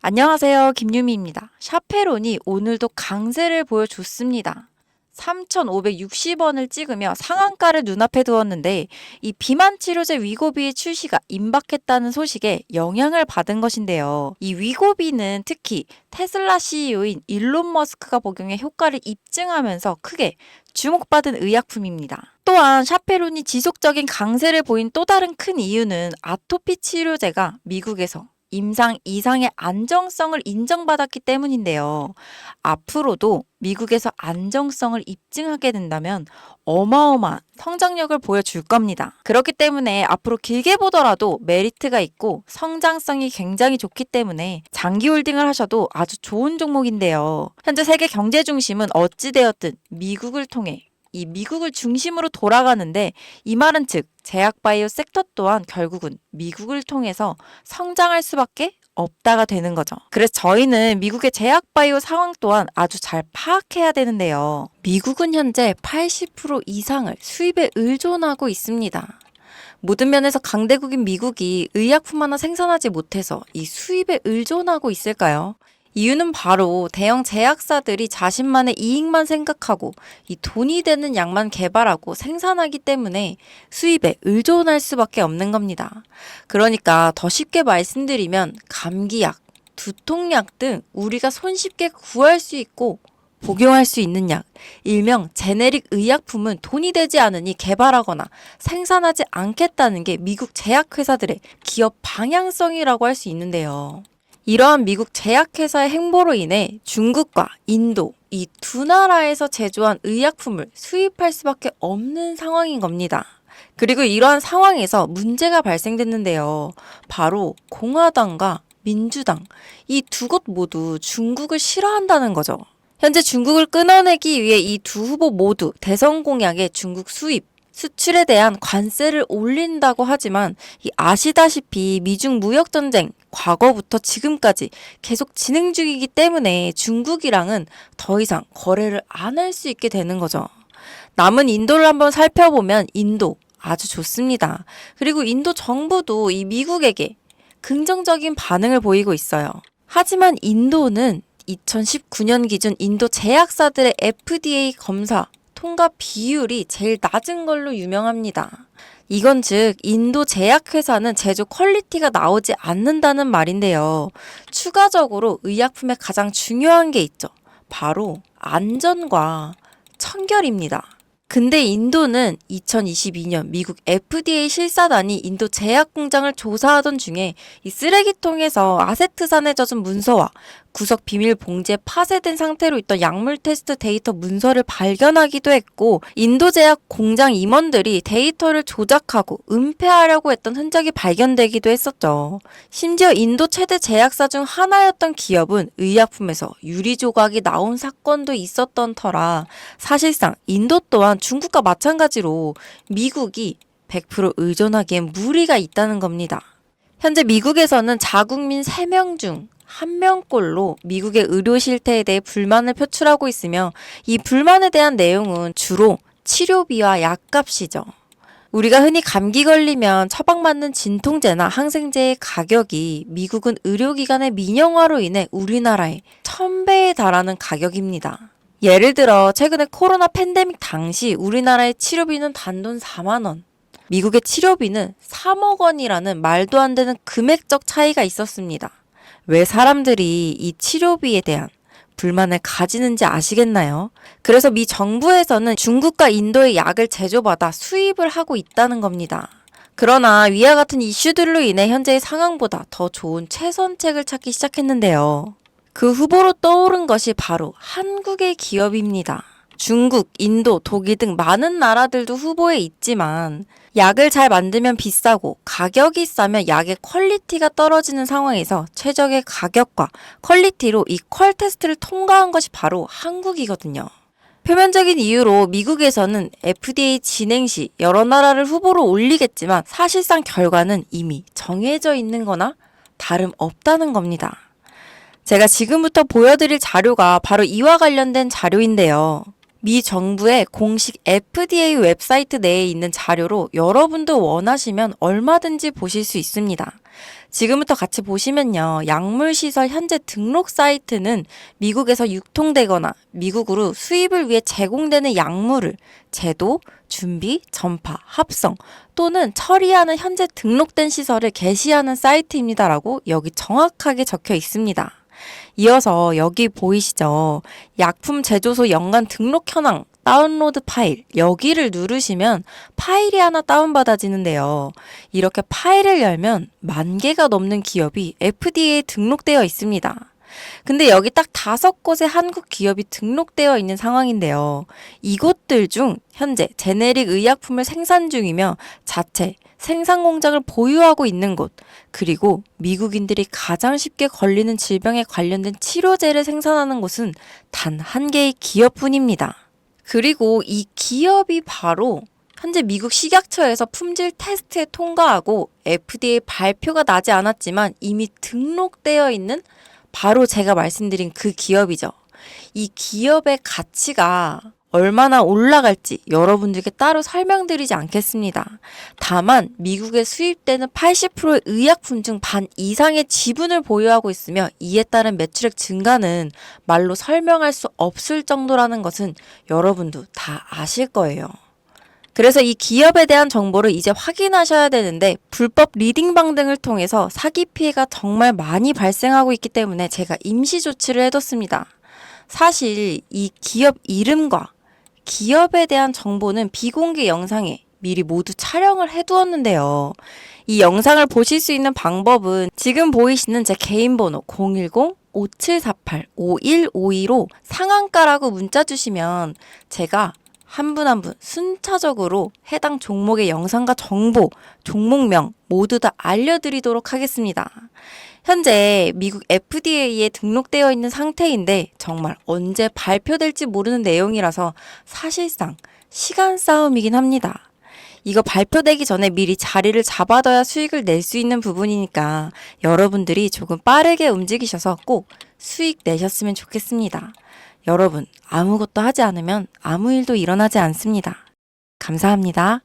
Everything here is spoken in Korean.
안녕하세요. 김유미입니다. 샤페론이 오늘도 강세를 보여줬습니다. 3,560원을 찍으며 상한가를 눈앞에 두었는데 이 비만 치료제 위고비의 출시가 임박했다는 소식에 영향을 받은 것인데요. 이 위고비는 특히 테슬라 CEO인 일론 머스크가 복용해 효과를 입증하면서 크게 주목받은 의약품입니다. 또한 샤페론이 지속적인 강세를 보인 또 다른 큰 이유는 아토피 치료제가 미국에서 임상 이상의 안정성을 인정받았기 때문인데요. 앞으로도 미국에서 안정성을 입증하게 된다면 어마어마한 성장력을 보여줄 겁니다. 그렇기 때문에 앞으로 길게 보더라도 메리트가 있고 성장성이 굉장히 좋기 때문에 장기 홀딩을 하셔도 아주 좋은 종목인데요. 현재 세계 경제 중심은 어찌되었든 미국을 통해 이 미국을 중심으로 돌아가는데 이 말은 즉 제약바이오 섹터 또한 결국은 미국을 통해서 성장할 수밖에 없다가 되는 거죠. 그래서 저희는 미국의 제약바이오 상황 또한 아주 잘 파악해야 되는데요. 미국은 현재 80% 이상을 수입에 의존하고 있습니다. 모든 면에서 강대국인 미국이 의약품 하나 생산하지 못해서 이 수입에 의존하고 있을까요? 이유는 바로 대형 제약사들이 자신만의 이익만 생각하고 이 돈이 되는 약만 개발하고 생산하기 때문에 수입에 의존할 수밖에 없는 겁니다. 그러니까 더 쉽게 말씀드리면 감기약, 두통약 등 우리가 손쉽게 구할 수 있고 복용할 수 있는 약, 일명 제네릭 의약품은 돈이 되지 않으니 개발하거나 생산하지 않겠다는 게 미국 제약회사들의 기업 방향성이라고 할 수 있는데요. 이러한 미국 제약회사의 행보로 인해 중국과 인도 이 두 나라에서 제조한 의약품을 수입할 수밖에 없는 상황인 겁니다. 그리고 이러한 상황에서 문제가 발생됐는데요. 바로 공화당과 민주당 이 두 곳 모두 중국을 싫어한다는 거죠. 현재 중국을 끊어내기 위해 이 두 후보 모두 대선 공약에 중국 수입, 수출에 대한 관세를 올린다고 하지만 아시다시피 미중 무역 전쟁 과거부터 지금까지 계속 진행 중이기 때문에 중국이랑은 더 이상 거래를 안 할 수 있게 되는 거죠. 남은 인도를 한번 살펴보면 인도 아주 좋습니다. 그리고 인도 정부도 이 미국에게 긍정적인 반응을 보이고 있어요. 하지만 인도는 2019년 기준 인도 제약사들의 FDA 검사 통과 비율이 제일 낮은 걸로 유명합니다. 이건 즉 인도 제약회사는 제조 퀄리티가 나오지 않는다는 말인데요. 추가적으로 의약품에 가장 중요한 게 있죠. 바로 안전과 청결입니다. 근데 인도는 2022년 미국 FDA 실사단이 인도 제약 공장을 조사하던 중에 이 쓰레기통에서 아세트산에 젖은 문서와 구석 비밀 봉지에 파쇄된 상태로 있던 약물 테스트 데이터 문서를 발견하기도 했고 인도 제약 공장 임원들이 데이터를 조작하고 은폐하려고 했던 흔적이 발견되기도 했었죠. 심지어 인도 최대 제약사 중 하나였던 기업은 의약품에서 유리 조각이 나온 사건도 있었던 터라 사실상 인도 또한 중국과 마찬가지로 미국이 100% 의존하기엔 무리가 있다는 겁니다. 현재 미국에서는 자국민 3명 중 1명꼴로 미국의 의료 실태에 대해 불만을 표출하고 있으며 이 불만에 대한 내용은 주로 치료비와 약값이죠. 우리가 흔히 감기 걸리면 처방받는 진통제나 항생제의 가격이 미국은 의료기관의 민영화로 인해 우리나라의 1000배에 달하는 가격입니다. 예를 들어 최근에 코로나 팬데믹 당시 우리나라의 치료비는 단돈 4만 원, 미국의 치료비는 3억 원이라는 말도 안 되는 금액적 차이가 있었습니다. 왜 사람들이 이 치료비에 대한 불만을 가지는지 아시겠나요? 그래서 미 정부에서는 중국과 인도의 약을 제조받아 수입을 하고 있다는 겁니다. 그러나 위와 같은 이슈들로 인해 현재의 상황보다 더 좋은 최선책을 찾기 시작했는데요. 그 후보로 떠오른 것이 바로 한국의 기업입니다. 중국, 인도, 독일 등 많은 나라들도 후보에 있지만 약을 잘 만들면 비싸고 가격이 싸면 약의 퀄리티가 떨어지는 상황에서 최적의 가격과 퀄리티로 이 퀄 테스트를 통과한 것이 바로 한국이거든요. 표면적인 이유로 미국에서는 FDA 진행 시 여러 나라를 후보로 올리겠지만 사실상 결과는 이미 정해져 있는 거나 다름없다는 겁니다. 제가 지금부터 보여드릴 자료가 바로 이와 관련된 자료인데요. 미 정부의 공식 FDA 웹사이트 내에 있는 자료로 여러분도 원하시면 얼마든지 보실 수 있습니다. 지금부터 같이 보시면요. 약물시설 현재 등록 사이트는 미국에서 유통되거나 미국으로 수입을 위해 제공되는 약물을 제도, 준비, 전파, 합성 또는 처리하는 현재 등록된 시설을 게시하는 사이트입니다라고 여기 정확하게 적혀 있습니다. 이어서 여기 보이시죠? 약품 제조소 연간 등록 현황 다운로드 파일 여기를 누르시면 파일이 하나 다운받아지는데요. 이렇게 파일을 열면 10,000개가 넘는 기업이 FDA에 등록되어 있습니다. 근데 여기 딱 5곳의 한국 기업이 등록되어 있는 상황인데요. 이곳들 중 현재 제네릭 의약품을 생산 중이며 자체 생산 공장을 보유하고 있는 곳, 그리고 미국인들이 가장 쉽게 걸리는 질병에 관련된 치료제를 생산하는 곳은 단 한 개의 기업뿐입니다. 그리고 이 기업이 바로 현재 미국 식약처에서 품질 테스트에 통과하고 FDA 발표가 나지 않았지만 이미 등록되어 있는 바로 제가 말씀드린 그 기업이죠. 이 기업의 가치가 얼마나 올라갈지 여러분들께 따로 설명드리지 않겠습니다. 다만 미국에 수입되는 80%의 의약품 중 반 이상의 지분을 보유하고 있으며 이에 따른 매출액 증가는 말로 설명할 수 없을 정도라는 것은 여러분도 다 아실 거예요. 그래서 이 기업에 대한 정보를 이제 확인하셔야 되는데 불법 리딩방 등을 통해서 사기 피해가 정말 많이 발생하고 있기 때문에 제가 임시 조치를 해뒀습니다. 사실 이 기업 이름과 기업에 대한 정보는 비공개 영상에 미리 모두 촬영을 해두었는데요. 이 영상을 보실 수 있는 방법은 지금 보이시는 제 개인 번호 010-5748-5152로 상한가라고 문자 주시면 제가 한 분 한 분 순차적으로 해당 종목의 영상과 정보, 종목명 모두 다 알려드리도록 하겠습니다. 현재 미국 FDA에 등록되어 있는 상태인데 정말 언제 발표될지 모르는 내용이라서 사실상 시간 싸움이긴 합니다. 이거 발표되기 전에 미리 자리를 잡아둬야 수익을 낼 수 있는 부분이니까 여러분들이 조금 빠르게 움직이셔서 꼭 수익 내셨으면 좋겠습니다. 여러분, 아무것도 하지 않으면 아무 일도 일어나지 않습니다. 감사합니다.